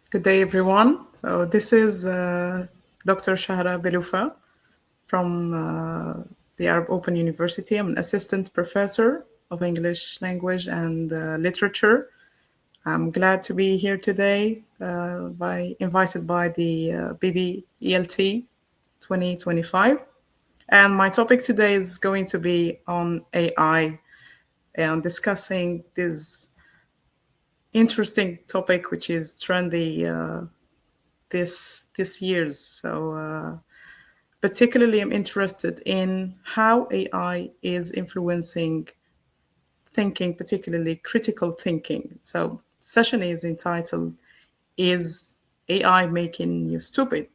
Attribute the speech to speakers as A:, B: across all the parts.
A: Good day, everyone. So this is Dr. Chahra Beloufa from the Arab Open University. I'm an assistant professor of English language and literature. I'm glad to be here today, invited by the BBELT 2025. And my topic today is going to be on AI and discussing this interesting topic, which is trendy this year's. Particularly, I'm interested in how AI is influencing thinking, particularly critical thinking. So, session is entitled "Is AI Making You Stupid?"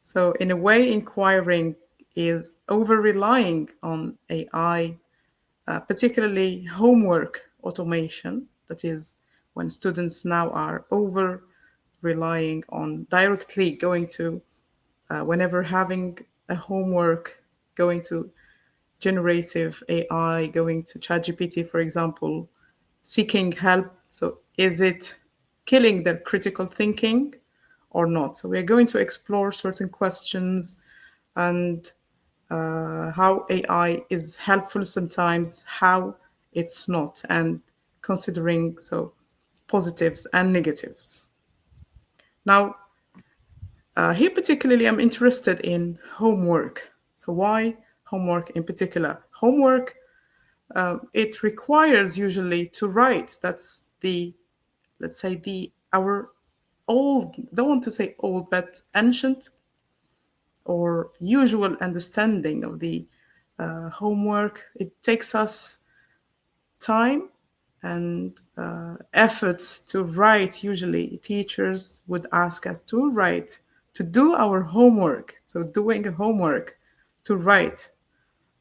A: So, in a way, inquiring is over relying on AI, particularly homework automation. That is, when students now are over relying on directly going to whenever having a homework, going to generative AI, going to ChatGPT, for example, seeking help. So, is it killing their critical thinking or not? So, we're going to explore certain questions and how AI is helpful sometimes, how it's not, and considering positives and negatives. Now, here, particularly, I'm interested in homework. So, why homework in particular? Homework, it requires usually to write. That's the, let's say, our old, don't want to say old, but ancient or usual understanding of the homework. It takes us time and efforts to write. Usually teachers would ask us to write, to do our homework, so doing homework, to write,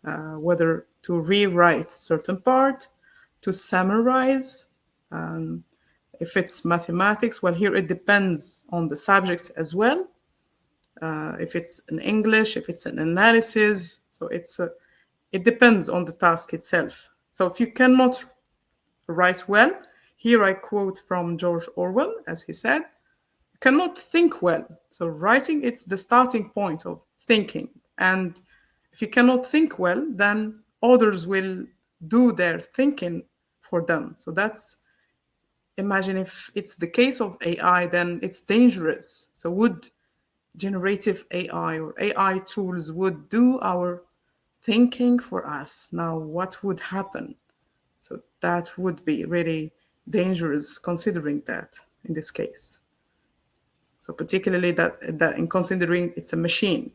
A: whether to rewrite certain part, to summarize. If it's mathematics, well, here it depends on the subject as well. If it's an English, if it's an analysis, so it depends on the task itself. So if you cannot write well, here I quote from George Orwell, as he said, you cannot think well. So writing, it's the starting point of thinking. And if you cannot think well, then others will do their thinking for them. So that's, imagine if it's the case of AI, then it's dangerous. So would generative AI or AI tools would do our thinking for us? Now, what would happen? So that would be really dangerous considering that in this case. So particularly that in considering it's a machine.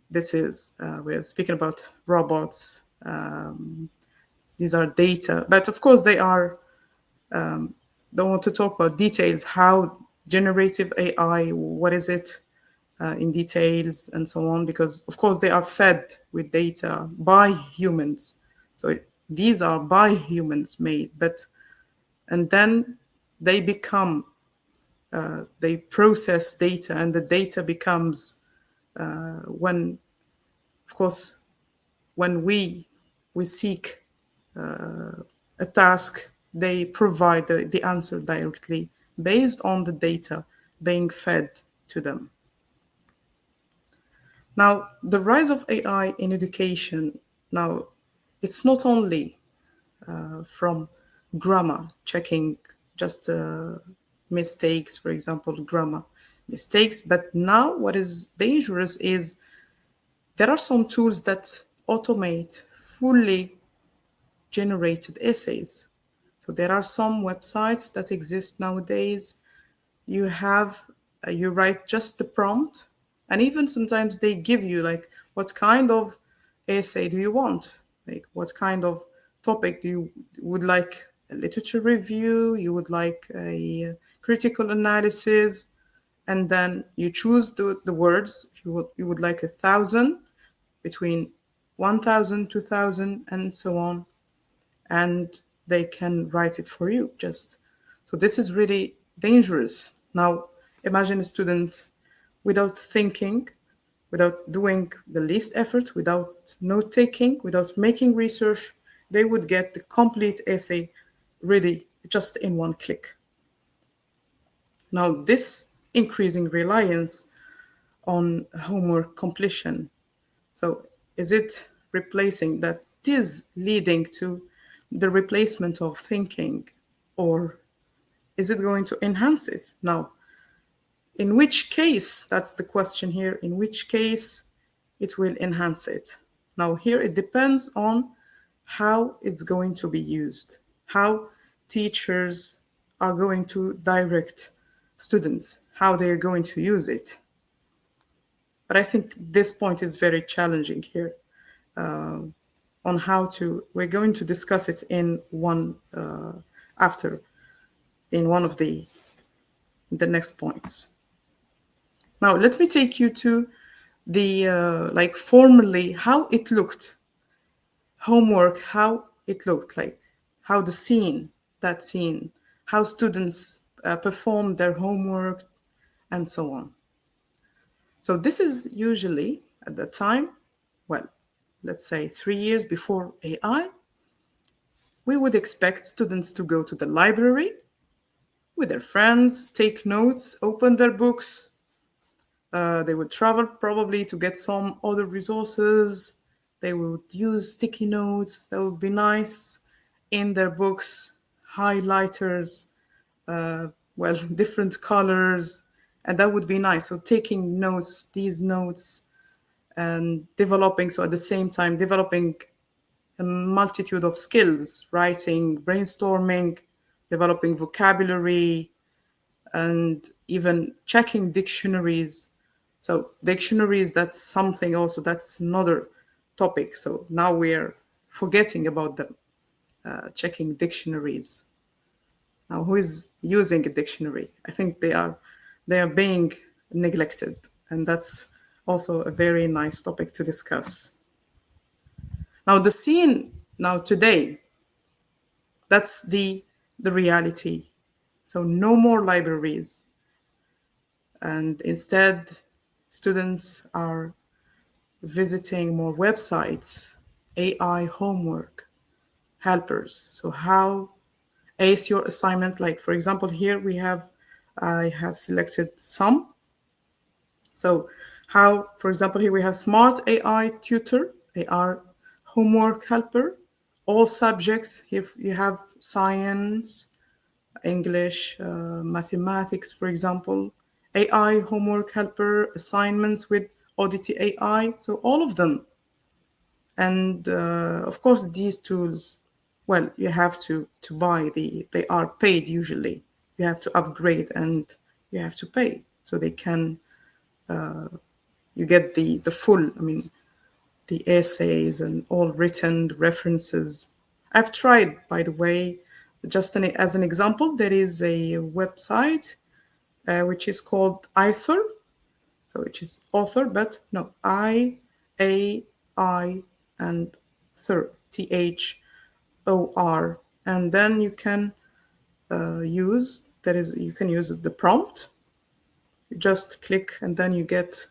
A: This is, we're speaking about robots. These are data, but of course they are, don't want to talk about details, how generative AI, what is it in details and so on, because of course they are fed with data by humans. So these are by humans made, but and then they become they process data, and the data becomes when, of course, when we seek a task, they provide the answer directly based on the data being fed to them. Now, the rise of AI in education, now it's not only from grammar, checking just mistakes, for example, grammar mistakes. But now, what is dangerous is there are some tools that automate fully generated essays. So there are some websites that exist nowadays. You have you write just the prompt, and even sometimes they give you like, what kind of essay do you want, like what kind of topic do you would like, a literature review, you would like a critical analysis, and then you choose the words. If you would like 1,000, between 1,000, 2,000, and so on, and they can write it for you just. So this is really dangerous. Now imagine a student without thinking, without doing the least effort, without note taking, without making research, they would get the complete essay ready just in one click. Now, this increasing reliance on homework completion, so is it replacing that is leading to the replacement of thinking, or is it going to enhance it? Now, in which case, that's the question here, in which case it will enhance it. Now, here it depends on how it's going to be used, how teachers are going to direct students, how they are going to use it. But I think this point is very challenging here on how to, we're going to discuss it in one after, in one of the next points. Now, let me take you to the, like formally, how it looked, homework, how it looked like, how the scene, that scene, how students performed their homework, and so on. So this is usually at the time, well, let's say 3 years before AI, we would expect students to go to the library with their friends, take notes, open their books. They would travel probably to get some other resources. They would use sticky notes that would be nice in their books, highlighters, well, different colors, and that would be nice. So taking notes, these notes, and developing, so at the same time, developing a multitude of skills, writing, brainstorming, developing vocabulary, and even checking dictionaries. So dictionaries, that's something also, that's another topic. So now we're forgetting about them, checking dictionaries. Now, who is using a dictionary? I think they are being neglected, and that's also a very nice topic to discuss. Now, the scene now today, that's the reality. So no more libraries, and instead, students are visiting more websites, AI homework helpers. So how ace your assignment? Like for example, here I have selected some. So how, for example, here we have smart AI tutor, AI homework helper, all subjects. Here you have science, English, mathematics, for example, AI homework helper, assignments with Oddity AI. So all of them. And of course, these tools, well, you have to buy they are paid usually. You have to upgrade and you have to pay. So they can, you get the full, I mean, the essays and all written references. I've tried, by the way, just as an example, there is a website which is called Author, so which is author, but no, I and third, THOR, and then you can use, that is, you can use the prompt. You just click and then you get,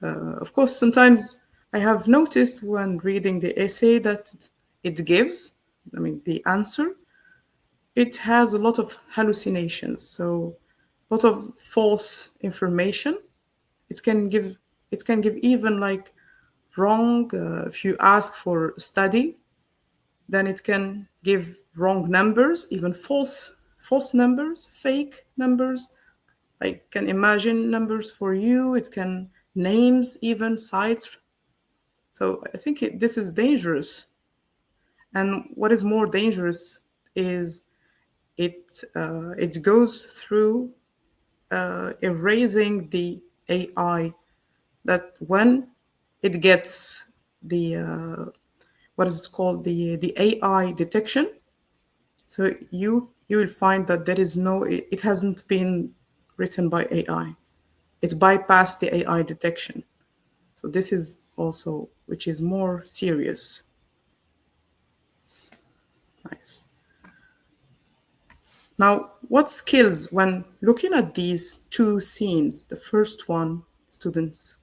A: of course, sometimes I have noticed when reading the essay that it gives, I mean, the answer, it has a lot of hallucinations, so a lot of false information. It can give, it can give even like wrong, if you ask for study, then it can give wrong numbers, even false numbers, fake numbers. Like can imagine numbers for you. It can names, even sites. So I think this is dangerous. And what is more dangerous is it goes through erasing the AI. That when it gets the what is it called, the AI detection. So you will find that there is no, it hasn't been written by AI. It bypassed the AI detection. So this is also, which is more serious. Nice. Now, what skills, when looking at these two scenes, the first one, students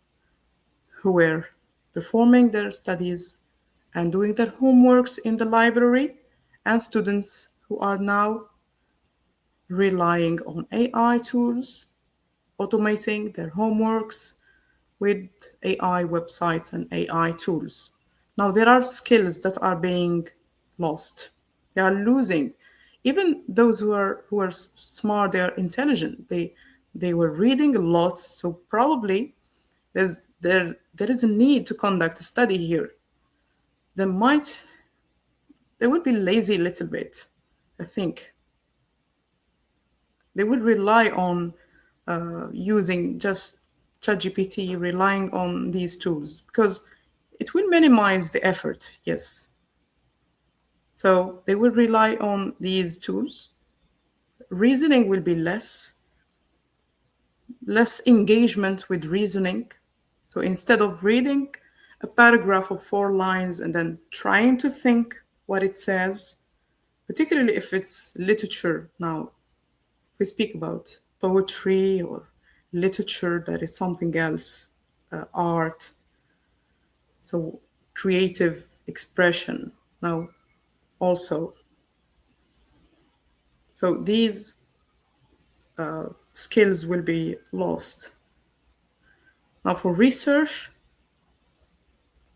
A: who were performing their studies and doing their homeworks in the library, and students who are now relying on AI tools, automating their homeworks with AI websites and AI tools. Now, there are skills that are being lost. They are losing. Even those who are smart, they are intelligent. They were reading a lot, so probably there is a need to conduct a study here. They might they would be lazy a little bit, I think. They would rely on using just ChatGPT, relying on these tools because it will minimize the effort, yes. So they will rely on these tools. Reasoning will be less engagement with reasoning. So instead of reading a paragraph of 4 lines and then trying to think what it says, particularly if it's literature now, if we speak about poetry or literature that is something else, art, so creative expression now also. So these skills will be lost. Now for research,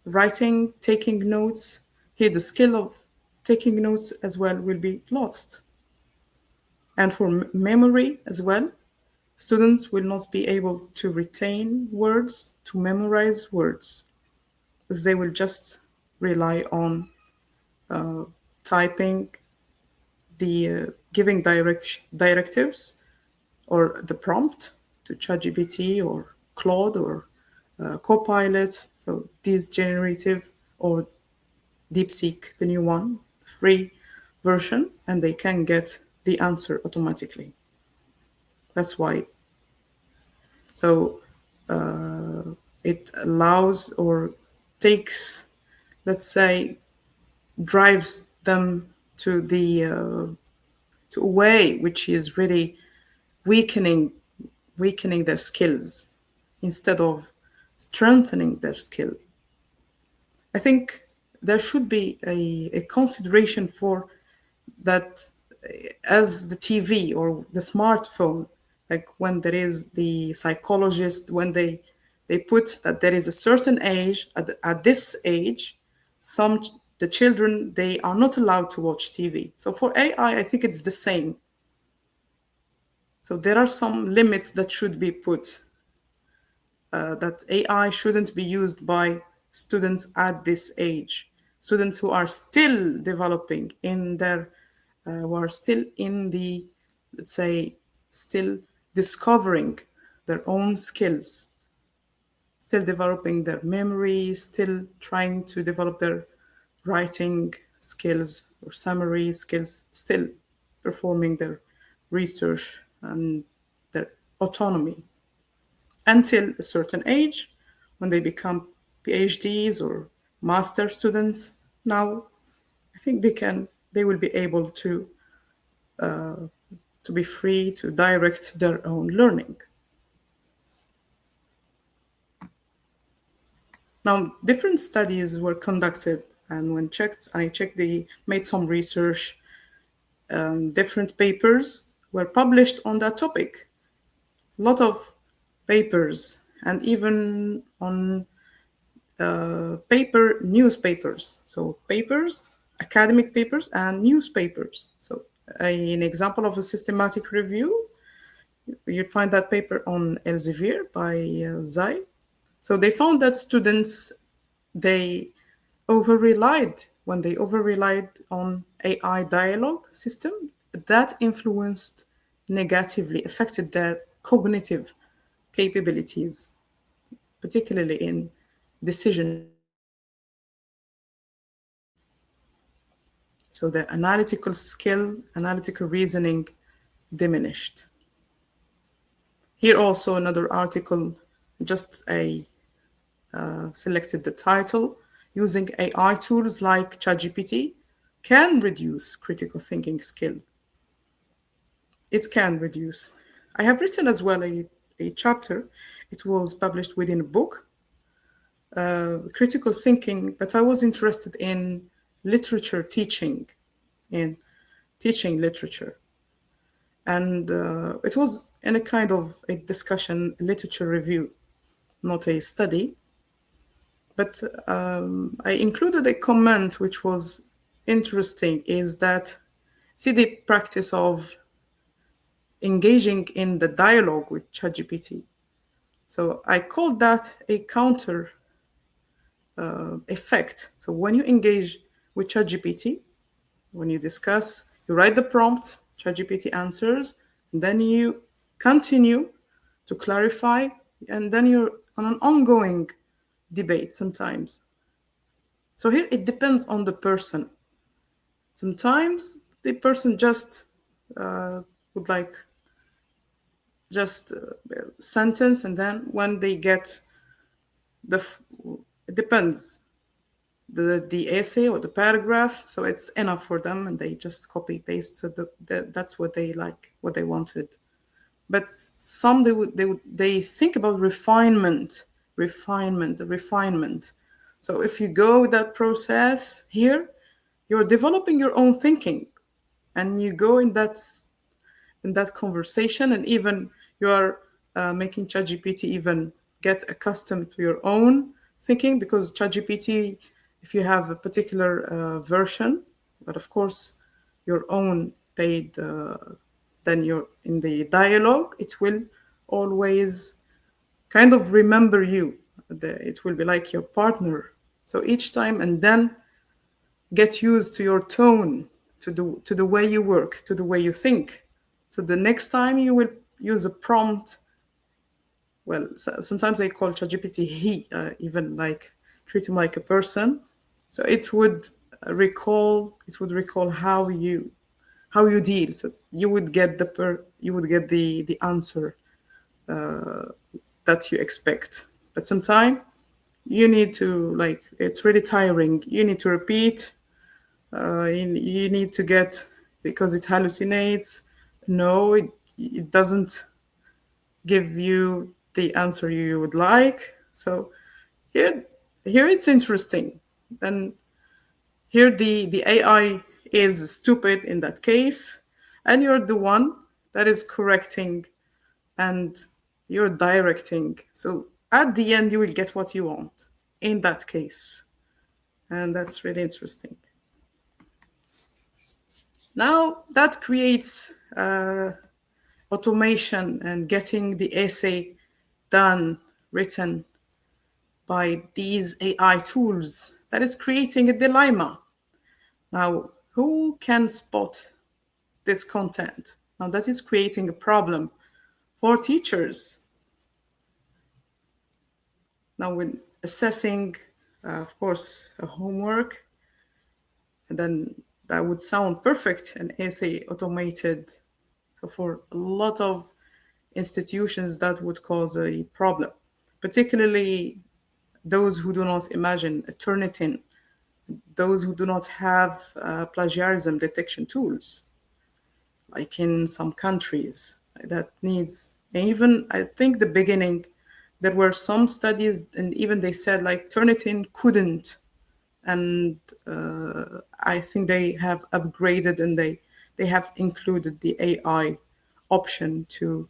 A: writing, taking notes, here the skill of taking notes as well will be lost. And for memory as well, students will not be able to retain words, to memorize words, as they will just rely on typing, the giving directives or the prompt to ChatGPT or Claude or Copilot. So these generative or DeepSeek, the new one, free version, and they can get the answer automatically. That's why. So it allows or takes, let's say, drives them to the to a way which is really weakening weakening their skills instead of strengthening their skill. I think there should be a consideration for that as the TV or the smartphone, like when there is the psychologist, when they put that there is a certain age, at this age, some the children they are not allowed to watch TV. So for AI, I think it's the same. So there are some limits that should be put, that AI shouldn't be used by students at this age. Students who are still developing in their, who are still in the, let's say, still discovering their own skills, still developing their memory, still trying to develop their writing skills or summary skills, still performing their research and their autonomy until a certain age when they become PhDs or master students. Now, I think they will be able to be free to direct their own learning. Now, different studies were conducted, and when I checked, they made some research. Different papers were published on that topic. A lot of papers, and even on newspapers. So papers, academic papers, and newspapers. So an example of a systematic review, you'd find that paper on Elsevier by Zai. So they found that students, they when they over relied on AI dialogue system, that influenced negatively, affected their cognitive capabilities, particularly in decision making. So the analytical skill, analytical reasoning diminished. Here also another article, just a selected the title, using AI tools like ChatGPT can reduce critical thinking skill. It can reduce. I have written as well a chapter. It was published within a book, critical thinking, but I was interested in literature teaching, in teaching literature. And it was in a kind of a discussion, literature review, not a study. But I included a comment which was interesting, is that, see, the practice of engaging in the dialogue with ChatGPT. So I called that a counter effect. So when you engage with ChatGPT, when you discuss, you write the prompt, ChatGPT answers, and then you continue to clarify, and then you're on an ongoing debate sometimes. So here it depends on the person. Sometimes the person just would like just sentence, and then when they get the, it depends, the essay or the paragraph, so it's enough for them, and they just copy paste. So that's what they like, what they wanted. But some, they think about refinement. So if you go that process here, you're developing your own thinking, and you go in that conversation, and even you are making ChatGPT even get accustomed to your own thinking, because ChatGPT, if you have a particular version, but of course your own paid, then you're in the dialogue, it will always kind of remember you. It will be like your partner. So each time, and then get used to your tone, to the way you work, to the way you think. So the next time you will use a prompt, well, sometimes I call ChatGPT he, even like treat him like a person. So it would recall how you deal. So you would get the answer that you expect. But sometimes you need to, like, it's really tiring. You need to repeat. You need to get, because it hallucinates. No, it doesn't give you the answer you would like. So here here it's interesting. Then here the AI is stupid in that case, and you're the one that is correcting, and you're directing. So at the end you will get what you want in that case. And that's really interesting. Now that creates automation and getting the essay done, written by these AI tools. That is creating a dilemma. Now, who can spot this content? Now, that is creating a problem for teachers. Now, when assessing, of course, a homework, and then that would sound perfect, an essay automated. So, for a lot of institutions, that would cause a problem, particularly those who do not imagine a Turnitin, those who do not have plagiarism detection tools, like in some countries that needs, and even I think the beginning, there were some studies, and even they said like Turnitin couldn't, and I think they have upgraded, and they have included the AI option to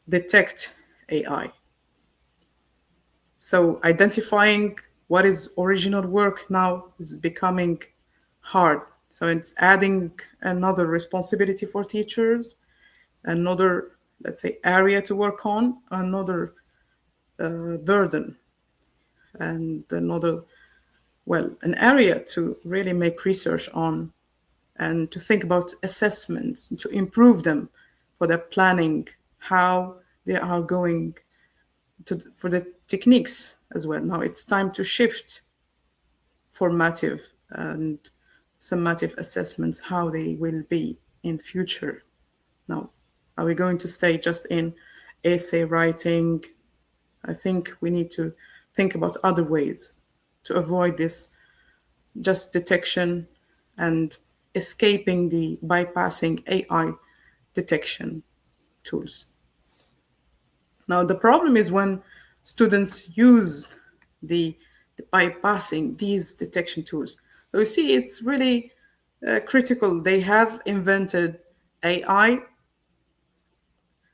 A: detect AI. So identifying what is original work now is becoming hard. So it's adding another responsibility for teachers, another, let's say, area to work on, another burden, and another, well, an area to really make research on, and to think about assessments, to improve them for their planning, how they are going for the techniques as well. Now it's time to shift formative and summative assessments, how they will be in future. Now, are we going to stay just in essay writing? I think we need to think about other ways to avoid this just detection and escaping the bypassing AI detection tools. Now, the problem is when students use the bypassing these detection tools. So you see, it's really critical. They have invented AI,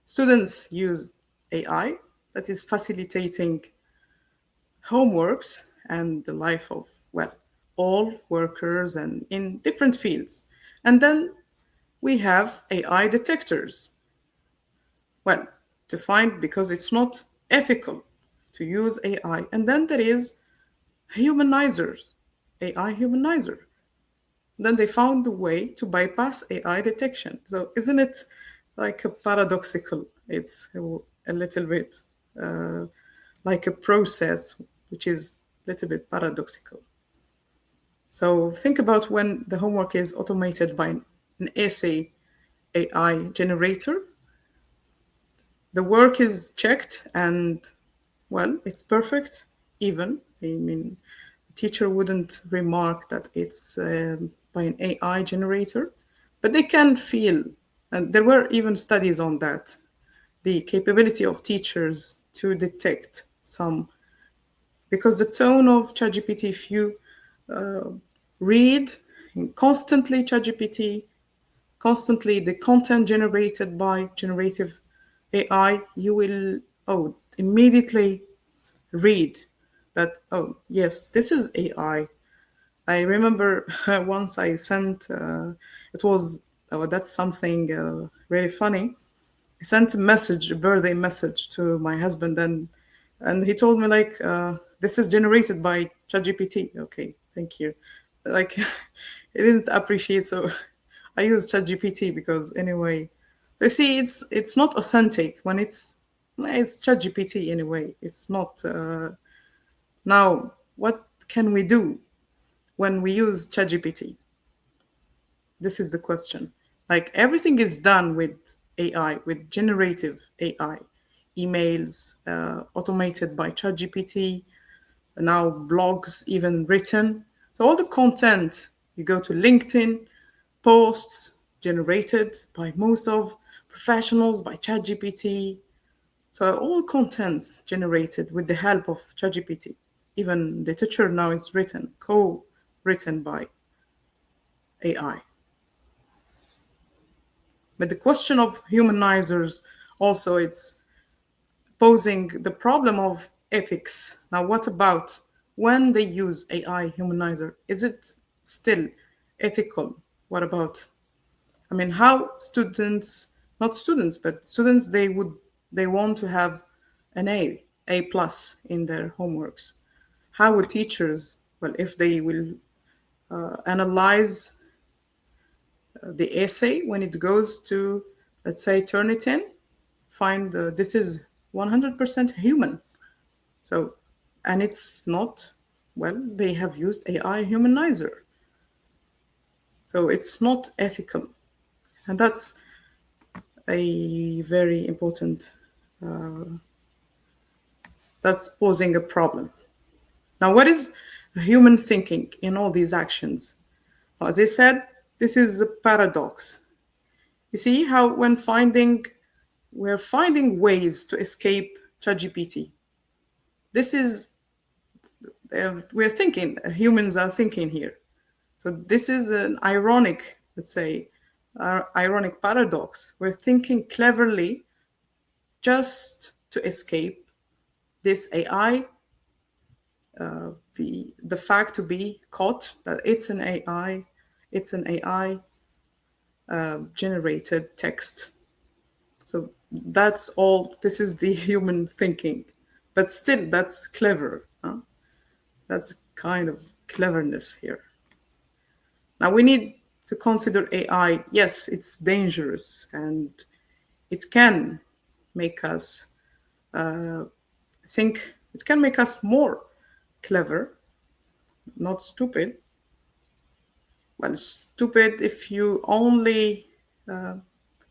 A: students use AI that is facilitating homeworks and the life of, well, all workers and in different fields. And then we have AI detectors. Well, to find because it's not ethical to use AI. And then there is humanizers, AI humanizer. Then they found the way to bypass AI detection. So isn't it like a paradoxical? It's a little bit uh, like a process which is a little bit paradoxical. So think about when the homework is automated by an essay AI generator. The work is checked and, well, it's perfect, even. I mean, the teacher wouldn't remark that it's by an AI generator, but they can feel, and there were even studies on that, the capability of teachers to detect some, because the tone of ChatGPT, if you read constantly ChatGPT, constantly the content generated by generative AI, you will, oh, immediately read that, oh, yes, this is AI. I remember once I sent, it was, oh, that's something really funny. I sent a message, a birthday message to my husband, and he told me like, this is generated by ChatGPT. Okay, thank you. Like, he didn't appreciate, so I use ChatGPT because anyway, you see, it's not authentic when it's ChatGPT anyway. It's not. Now, what can we do when we use ChatGPT? This is the question. Like everything is done with AI, with generative AI, emails automated by ChatGPT, now blogs even written. So all the content, you go to LinkedIn, posts generated by most of professionals by ChatGPT. So all contents generated with the help of ChatGPT. Even literature now is written, co-written by AI. But the question of humanizers also, it's posing the problem of ethics. Now, what about when they use AI humanizer? Is it still ethical? What about, I mean, how students, not students, but students, they want to have an A plus in their homeworks. How would teachers, well, if they will analyze the essay when it goes to, let's say, Turnitin, find this is 100% human. So, and it's not, well, they have used AI humanizer. So it's not ethical. And that's a very important, that's posing a problem. Now, what is human thinking in all these actions? Well, as I said, this is a paradox. You see how when we're finding ways to escape ChatGPT. This is, we're thinking, humans are thinking here. So this is an ironic, let's say, ironic paradox. We're thinking cleverly just to escape this AI, the fact to be caught that it's an AI generated text. So that's all. This is the human thinking, but still, that's clever. Huh? That's kind of cleverness here. Now we need to consider AI. Yes, it's dangerous and it can make us think, it can make us more clever, not stupid. Well, stupid if you only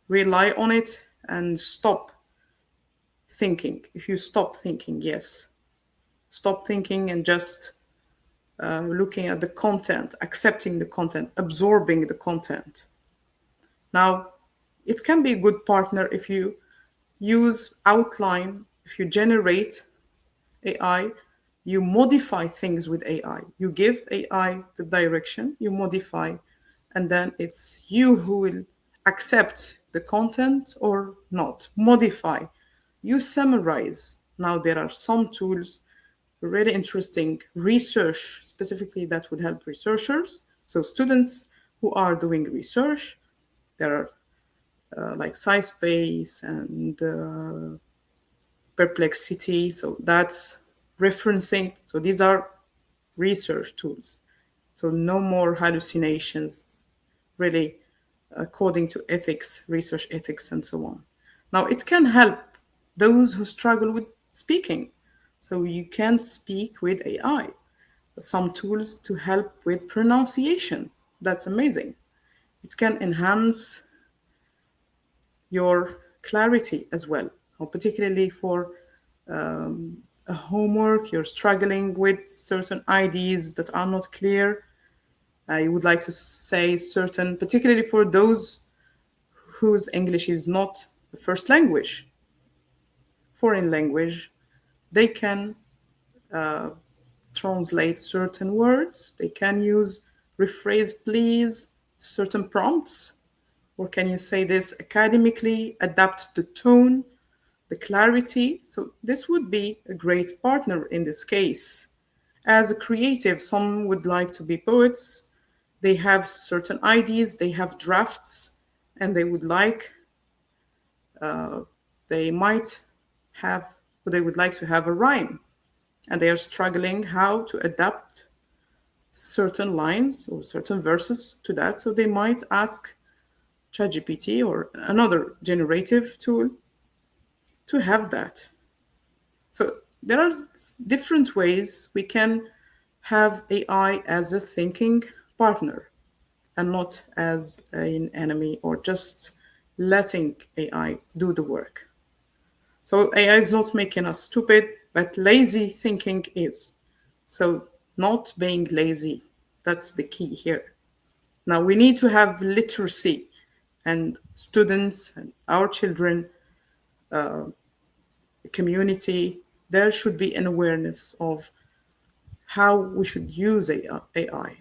A: rely on it and stop thinking. If you stop thinking, yes. Stop thinking and just looking at the content, accepting the content, absorbing the content. Now, it can be a good partner if you use outline, if you generate AI, you modify things with AI. You give AI the direction, you modify, and then it's you who will accept the content or not, modify, you summarize. Now, there are some tools, really interesting research specifically that would help researchers. So, students who are doing research, there are like SciSpace and Perplexity. So, that's referencing. So, these are research tools. So, no more hallucinations, really according to ethics, research ethics, and so on. Now, it can help those who struggle with speaking. So, you can speak with AI, some tools to help with pronunciation. That's amazing. It can enhance your clarity as well, or particularly for a homework, you're struggling with certain ideas that are not clear. I would like to say certain, particularly for those whose English is not the first language, foreign language, they can translate certain words. They can use rephrase please, certain prompts, or can you say this academically, adapt the tone, the clarity. So this would be a great partner in this case. As a creative, some would like to be poets. They have certain ideas, they have drafts, and they would like they might have, they would like to have a rhyme, and they are struggling how to adapt certain lines or certain verses to that. So they might ask ChatGPT or another generative tool to have that. So there are different ways we can have AI as a thinking partner and not as an enemy or just letting AI do the work. So AI is not making us stupid, but lazy thinking is. So not being lazy, that's the key here. Now we need to have literacy, and students and our children, the community, there should be an awareness of how we should use AI.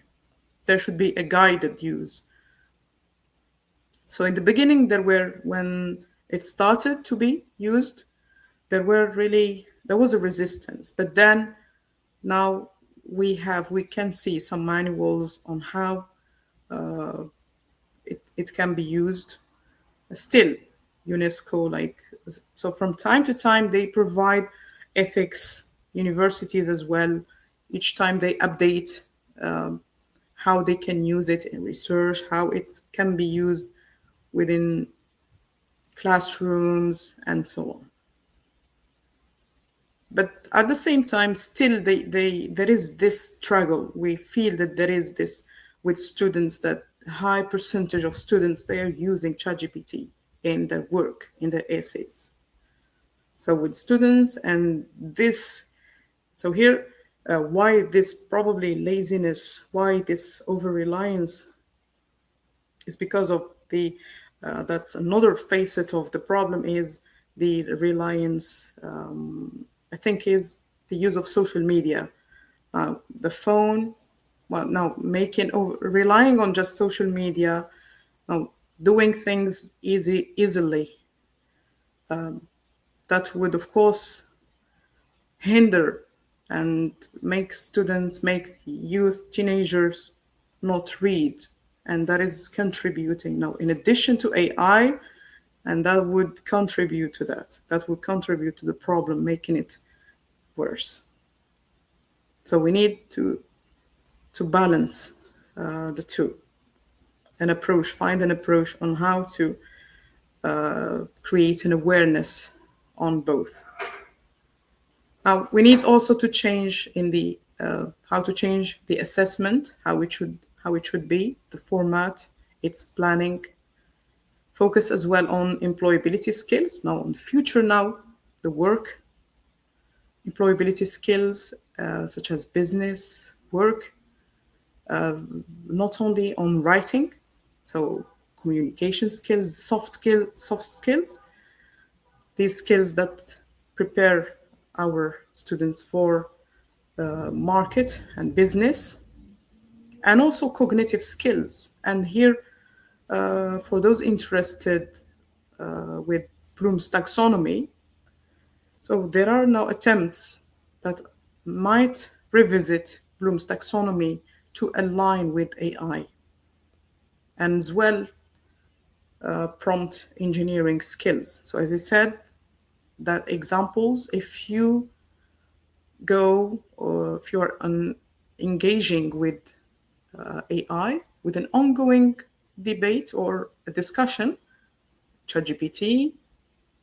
A: There should be a guided use. So in the beginning, when it started to be used, there was a resistance. But then now we can see some manuals on how it can be used. Still, UNESCO, like, so from time to time they provide ethics, universities as well. Each time they update how they can use it in research, how it can be used within classrooms and so on. But at the same time, still there is this struggle. We feel that there is this with students, that high percentage of students, they are using ChatGPT in their work, in their essays. So with students and this, so here, why this probably laziness, why this over reliance is because of the, that's another facet of the problem, is the reliance, I think, is the use of social media. The phone, well, now relying on just social media, now doing things easily, that would, of course, hinder and make youth, teenagers not read. And that is contributing now, in addition to AI, and that would contribute to that. That would contribute to the problem, making it worse. So we need to balance the two, find an approach on how to create an awareness on both. Now we need also to change in the how to change the assessment, how it should be, the format, its planning, focus as well on employability skills. Now in the future, now the work employability skills such as business work, not only on writing, so communication skills, soft skills, these skills that prepare our students for market and business, and also cognitive skills. And here for those interested with Bloom's taxonomy, so there are now attempts that might revisit Bloom's taxonomy to align with AI, and as well prompt engineering skills. So as I said, that examples, if you go or if you're engaging with AI with an ongoing debate or a discussion, ChatGPT,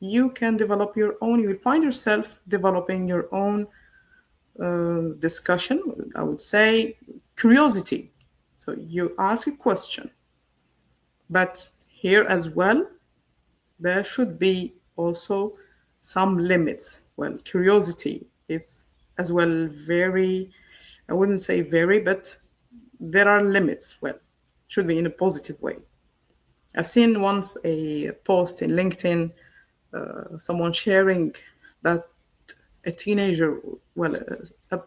A: you can develop your own, you will find yourself developing your own discussion, I would say curiosity. So you ask a question, but here as well, there should be also some limits. Well, curiosity is as well very, I wouldn't say very, but there are limits. Well, should be in a positive way. I've seen once a post in LinkedIn, someone sharing that a teenager, well, a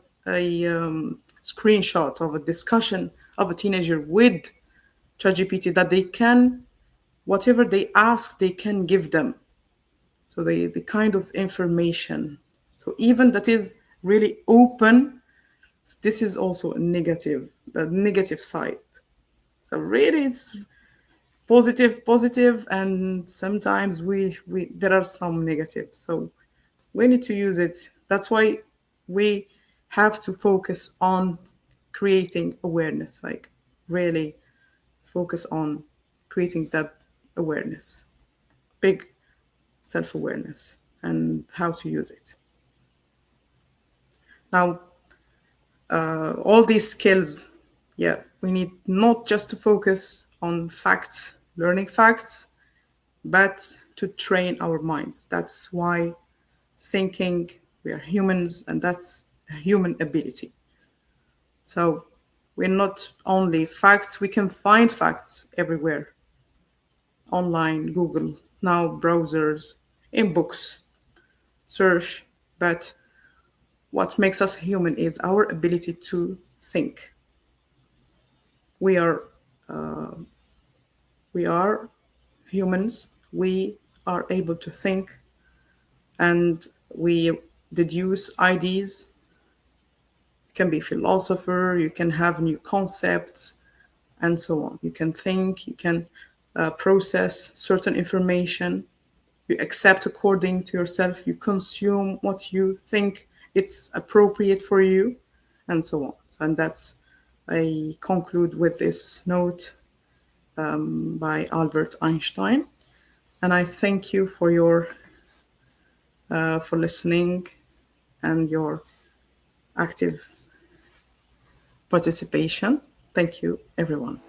A: screenshot of a discussion of a teenager with ChatGPT that they can, whatever they ask, they can give them. So the kind of information. So even that is really open, this is also a negative, the negative side. So really it's positive, and sometimes we there are some negatives. So we need to use it. That's why we have to focus on creating awareness, like really focus on creating that awareness, big self-awareness, and how to use it. Now, all these skills, yeah, we need not just to focus on facts, learning facts, but to train our minds. That's why thinking, we are humans, and that's a human ability. So we're not only facts, we can find facts everywhere, online, Google, now browsers, in books, search, but what makes us human is our ability to think. We are we are humans. We are able to think, and we deduce ideas. You can be a philosopher. You can have new concepts, and so on. You can think. You can process certain information. You accept according to yourself. You consume what you think it's appropriate for you, and so on. And that's, I conclude with this note by Albert Einstein. And I thank you for your for listening and your active participation. Thank you, everyone.